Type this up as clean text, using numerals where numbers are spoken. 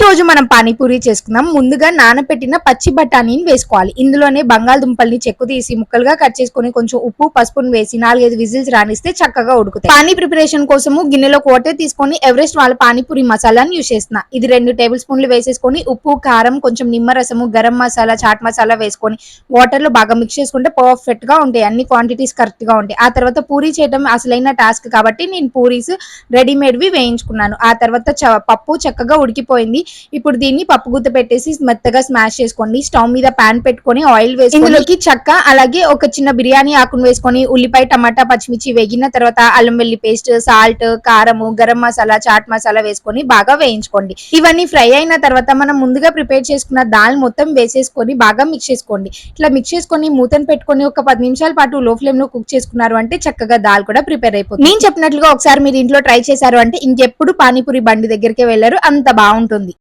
రోజు మనం పానీపూరి చేసుకుందాం. ముందుగా నానబెట్టిన పచ్చి బఠానీని వేసుకోవాలి. ఇందులోనే బంగాళదుంపల్ని చెక్కు తీసి ముక్కలుగా కట్ చేసుకొని కొంచెం ఉప్పు పసుపును వేసి 4-5 విజిల్స్ రానిస్తే చక్కగా ఉడుకుతాయి. పానీ ప్రిపరేషన్ కోసము గిన్నెలో వాటర్ తీసుకొని ఎవరెస్ట్ వాళ్ళ పానీపూరి మసాలాని యూస్ చేస్తున్నా. ఇది 2 టేబుల్ స్పూన్లు వేసేసుకొని ఉప్పు కారం కొంచెం నిమ్మరసము గరం మసాలా చాట్ మసాలా వేసుకొని వాటర్ లో బాగా మిక్స్ చేసుకుంటే పర్ఫెక్ట్ గా ఉంటాయి. అన్ని క్వాంటిటీస్ కరెక్ట్ గా ఉంటాయి. ఆ తర్వాత పూరి చేయడం అసలైన టాస్క్ కాబట్టి నేను పూరీస్ రెడీమేడ్ వి వేయించుకున్నాను. ఆ తర్వాత పప్పు చక్కగా ఉడికిపోయింది. ఇప్పుడు దీన్ని పప్పు గుత్త పెట్టేసి మెత్తగా స్మాష్ చేసుకోండి. స్టవ్ మీద పాన్ పెట్టుకొని ఆయిల్ వేసి ఇందులోకి చెక్క అలాగే ఒక చిన్న బిర్యానీ ఆకును వేసుకొని ఉల్లిపాయ టమాటా పచ్చిమిర్చి వేగిన తర్వాత అల్లం వెల్లి పేస్ట్ సాల్ట్ కారము గరం మసాలా చాట్ మసాలా వేసుకొని బాగా వేయించుకోండి. ఇవన్నీ ఫ్రై అయిన తర్వాత మనం ముందుగా ప్రిపేర్ చేసుకున్న దాల్ మొత్తం వేసేసుకొని బాగా మిక్స్ చేసుకోండి. ఇట్లా మిక్స్ చేసుకొని మూతను పెట్టుకొని ఒక 10 నిమిషాల పాటు లో ఫ్లేమ్ లో కుక్ చేసుకున్నారు అంటే చక్కగా దాల్ కూడా ప్రిపేర్ అయిపోతుంది. నేను చెప్పినట్లుగా ఒకసారి మీరు ఇంట్లో ట్రై చేశారు అంటే ఇంకెప్పుడు పానీపూరి బండి దగ్గరికి వెళ్ళరు. అంత బాగుంటుంది.